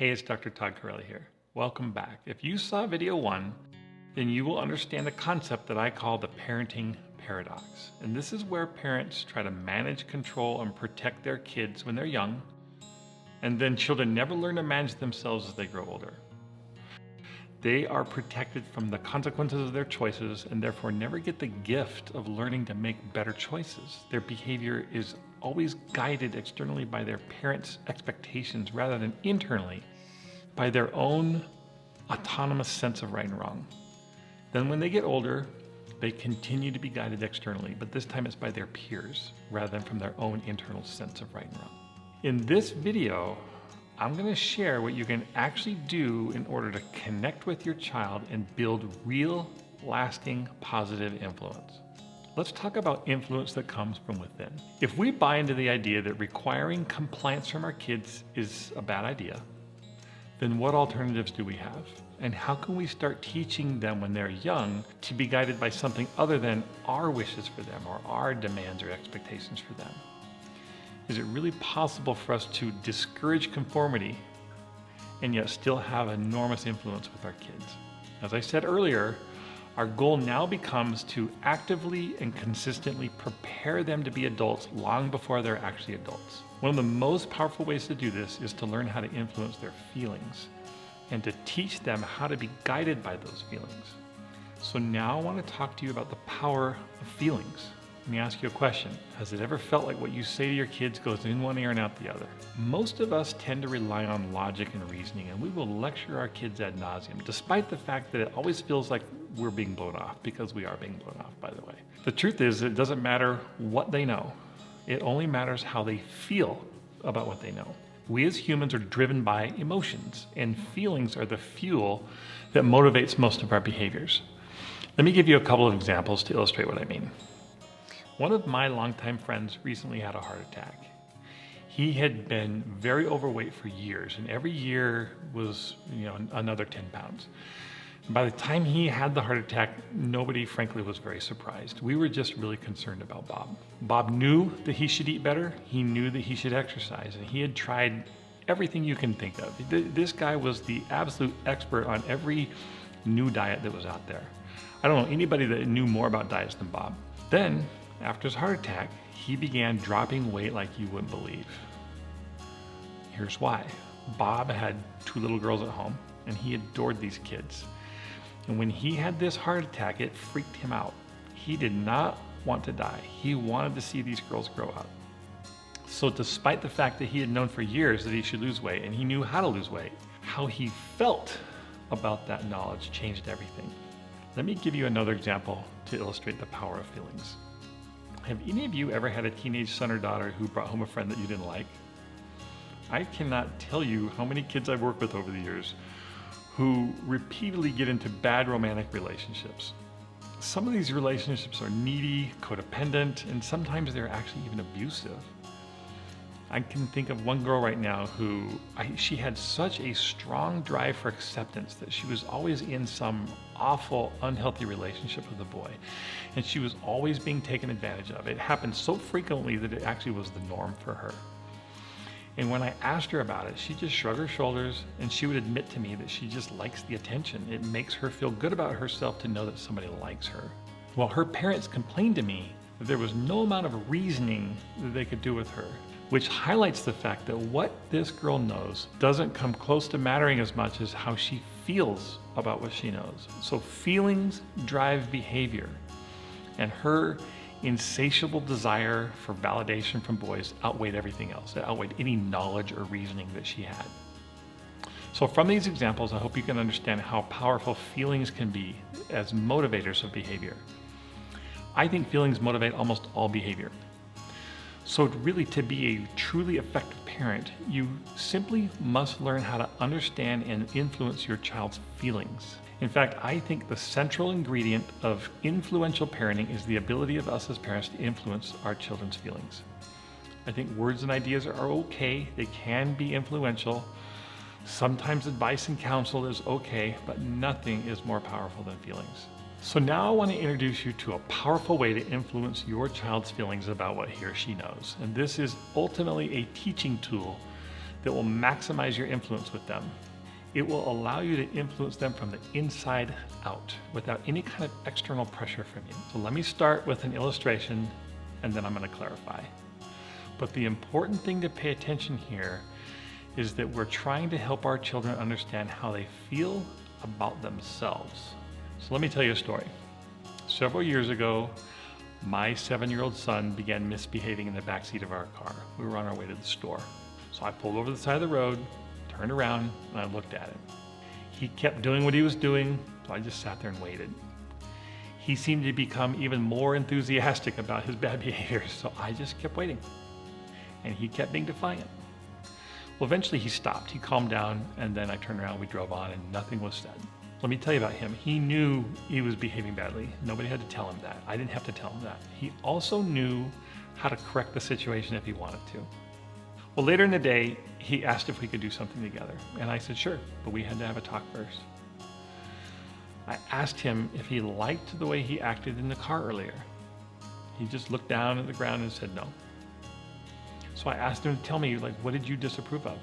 Hey, it's Dr. Todd Corelli here. Welcome back. If you saw video 1, then you will understand the concept that I call the parenting paradox. And this is where parents try to manage, control, and protect their kids when they're young, and then children never learn to manage themselves as they grow older. They are protected from the consequences of their choices and therefore never get the gift of learning to make better choices. Their behavior is always guided externally by their parents' expectations rather than internally by their own autonomous sense of right and wrong. Then when they get older, they continue to be guided externally, but this time it's by their peers rather than from their own internal sense of right and wrong. In this video, I'm going to share what you can actually do in order to connect with your child and build real, lasting, positive influence. Let's talk about influence that comes from within. If we buy into the idea that requiring compliance from our kids is a bad idea, then what alternatives do we have? And how can we start teaching them when they're young to be guided by something other than our wishes for them or our demands or expectations for them? Is it really possible for us to discourage conformity and yet still have enormous influence with our kids? As I said earlier, our goal now becomes to actively and consistently prepare them to be adults long before they're actually adults. One of the most powerful ways to do this is to learn how to influence their feelings and to teach them how to be guided by those feelings. So now I want to talk to you about the power of feelings. Let me ask you a question. Has it ever felt like what you say to your kids goes in one ear and out the other? Most of us tend to rely on logic and reasoning, and we will lecture our kids ad nauseum, despite the fact that it always feels like we're being blown off, because we are being blown off, by the way. The truth is, it doesn't matter what they know. It only matters how they feel about what they know. We as humans are driven by emotions, and feelings are the fuel that motivates most of our behaviors. Let me give you a couple of examples to illustrate what I mean. One of my longtime friends recently had a heart attack. He had been very overweight for years, and every year was, another 10 pounds. By the time he had the heart attack, nobody, frankly, was very surprised. We were just really concerned about Bob. Bob knew that he should eat better. He knew that he should exercise, and he had tried everything you can think of. This guy was the absolute expert on every new diet that was out there. I don't know anybody that knew more about diets than Bob. Then, after his heart attack, he began dropping weight like you wouldn't believe. Here's why. Bob had 2 little girls at home, and he adored these kids. And when he had this heart attack, it freaked him out. He did not want to die. He wanted to see these girls grow up. So despite the fact that he had known for years that he should lose weight, and he knew how to lose weight, how he felt about that knowledge changed everything. Let me give you another example to illustrate the power of feelings. Have any of you ever had a teenage son or daughter who brought home a friend that you didn't like? I cannot tell you how many kids I've worked with over the years who repeatedly get into bad romantic relationships. Some of these relationships are needy, codependent, and sometimes they're actually even abusive. I can think of one girl right now who, she had such a strong drive for acceptance that she was always in some awful, unhealthy relationship with a boy. And she was always being taken advantage of. It happened so frequently that it actually was the norm for her. And when I asked her about it, she just shrugged her shoulders and she would admit to me that she just likes the attention. It makes her feel good about herself to know that somebody likes her. Well, her parents complained to me that there was no amount of reasoning that they could do with her, which highlights the fact that what this girl knows doesn't come close to mattering as much as how she feels about what she knows. So feelings drive behavior, and her insatiable desire for validation from boys outweighed everything else. It outweighed any knowledge or reasoning that she had. So from these examples, I hope you can understand how powerful feelings can be as motivators of behavior. I think feelings motivate almost all behavior. So really, to be a truly effective parent, you simply must learn how to understand and influence your child's feelings. In fact, I think the central ingredient of influential parenting is the ability of us as parents to influence our children's feelings. I think words and ideas are okay. They can be influential. Sometimes advice and counsel is okay, but nothing is more powerful than feelings. So now I want to introduce you to a powerful way to influence your child's feelings about what he or she knows. And this is ultimately a teaching tool that will maximize your influence with them. It will allow you to influence them from the inside out without any kind of external pressure from you. So let me start with an illustration and then I'm going to clarify. But the important thing to pay attention here is that we're trying to help our children understand how they feel about themselves. So let me tell you a story. Several years ago, my 7-year-old son began misbehaving in the backseat of our car. We were on our way to the store. So I pulled over the side of the road, turned around, and I looked at him. He kept doing what he was doing, so I just sat there and waited. He seemed to become even more enthusiastic about his bad behavior, so I just kept waiting. And he kept being defiant. Well, eventually he stopped, he calmed down, and then I turned around, we drove on, and nothing was said. Let me tell you about him. He knew he was behaving badly. Nobody had to tell him that. I didn't have to tell him that. He also knew how to correct the situation if he wanted to. Well, later in the day, he asked if we could do something together. And I said, sure, but we had to have a talk first. I asked him if he liked the way he acted in the car earlier. He just looked down at the ground and said no. So I asked him to tell me, what did you disapprove of?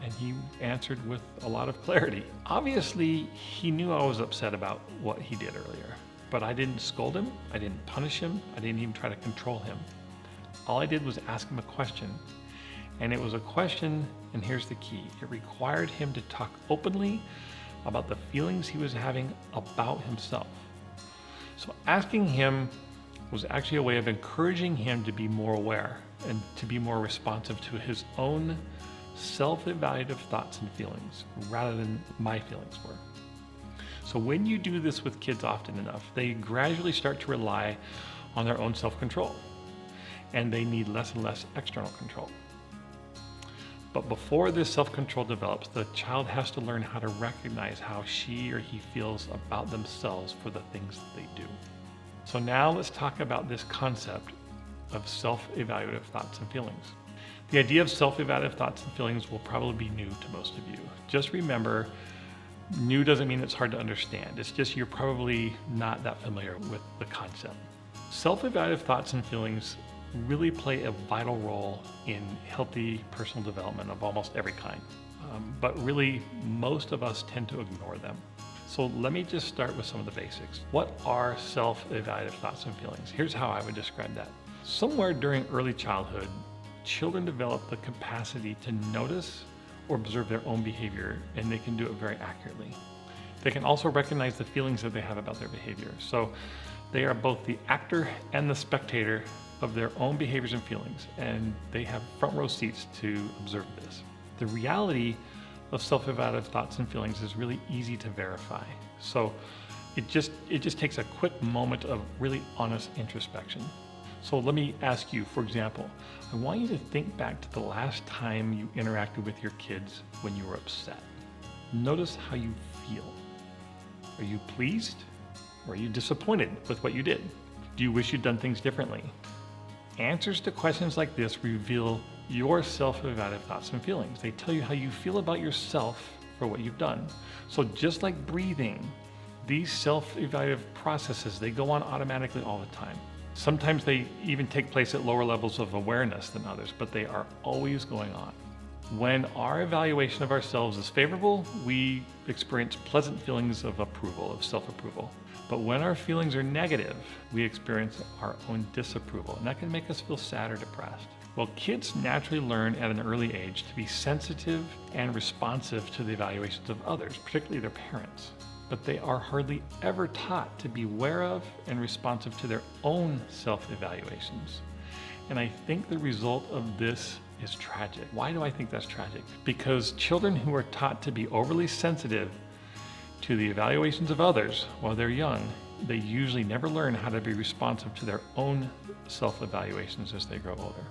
And he answered with a lot of clarity. Obviously, he knew I was upset about what he did earlier, but I didn't scold him, I didn't punish him, I didn't even try to control him. All I did was ask him a question. And it was a question, and here's the key. It required him to talk openly about the feelings he was having about himself. So asking him was actually a way of encouraging him to be more aware and to be more responsive to his own self-evaluative thoughts and feelings rather than my feelings were. So when you do this with kids often enough, they gradually start to rely on their own self-control, and they need less and less external control. But before this self-control develops, the child has to learn how to recognize how she or he feels about themselves for the things that they do. So now let's talk about this concept of self-evaluative thoughts and feelings. The idea of self-evaluative thoughts and feelings will probably be new to most of you. Just remember, new doesn't mean it's hard to understand. It's just you're probably not that familiar with the concept. Self-evaluative thoughts and feelings really play a vital role in healthy personal development of almost every kind. But really, most of us tend to ignore them. So let me just start with some of the basics. What are self-evaluative thoughts and feelings? Here's how I would describe that. Somewhere during early childhood, children develop the capacity to notice or observe their own behavior, and they can do it very accurately. They can also recognize the feelings that they have about their behavior. So they are both the actor and the spectator of their own behaviors and feelings, and they have front row seats to observe this. The reality of self-evaluative thoughts and feelings is really easy to verify. So it just takes a quick moment of really honest introspection. So let me ask you, for example, I want you to think back to the last time you interacted with your kids when you were upset. Notice how you feel. Are you pleased? Or are you disappointed with what you did? Do you wish you'd done things differently? Answers to questions like this reveal your self-evaluative thoughts and feelings. They tell you how you feel about yourself for what you've done. So just like breathing, these self-evaluative processes, they go on automatically all the time. Sometimes they even take place at lower levels of awareness than others, but they are always going on. When our evaluation of ourselves is favorable, we experience pleasant feelings of approval, of self-approval. But when our feelings are negative, we experience our own disapproval, and that can make us feel sad or depressed. Well, kids naturally learn at an early age to be sensitive and responsive to the evaluations of others, particularly their parents. But they are hardly ever taught to be aware of and responsive to their own self-evaluations. And I think the result of this is tragic. Why do I think that's tragic? Because children who are taught to be overly sensitive to the evaluations of others while they're young, they usually never learn how to be responsive to their own self-evaluations as they grow older.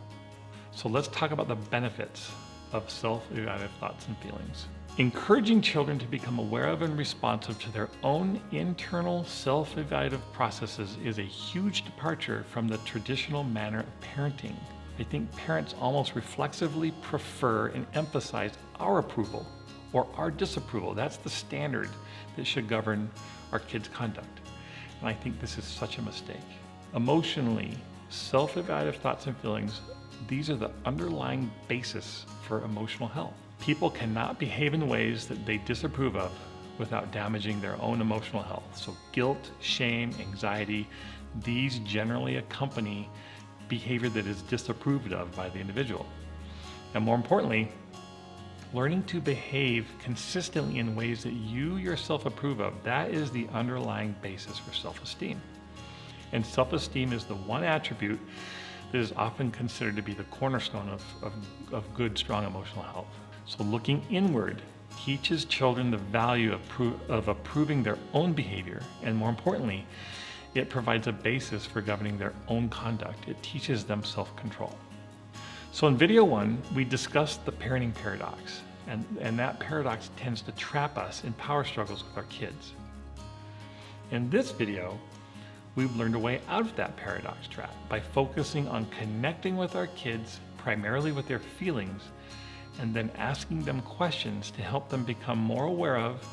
So let's talk about the benefits of self-evaluative thoughts and feelings. Encouraging children to become aware of and responsive to their own internal self-evaluative processes is a huge departure from the traditional manner of parenting. I think parents almost reflexively prefer and emphasize our approval or our disapproval. That's the standard that should govern our kids' conduct. And I think this is such a mistake. Emotionally, self-evaluative thoughts and feelings these are the underlying basis for emotional health. People cannot behave in ways that they disapprove of without damaging their own emotional health. So guilt, shame, anxiety, these generally accompany behavior that is disapproved of by the individual. And more importantly, learning to behave consistently in ways that you yourself approve of, that is the underlying basis for self-esteem. And self-esteem is the one attribute that is often considered to be the cornerstone of good, strong emotional health. So looking inward teaches children the value of approving their own behavior, and more importantly, it provides a basis for governing their own conduct. It teaches them self-control. So in video 1, we discussed the parenting paradox, and that paradox tends to trap us in power struggles with our kids. In this video, we've learned a way out of that paradox trap by focusing on connecting with our kids, primarily with their feelings, and then asking them questions to help them become more aware of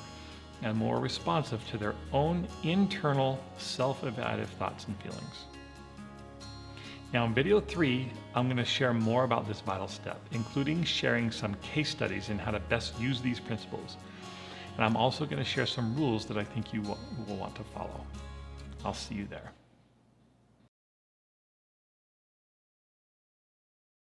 and more responsive to their own internal self-evaluative thoughts and feelings. Now in video 3, I'm going to share more about this vital step, including sharing some case studies in how to best use these principles. And I'm also going to share some rules that I think you will want to follow. I'll see you there.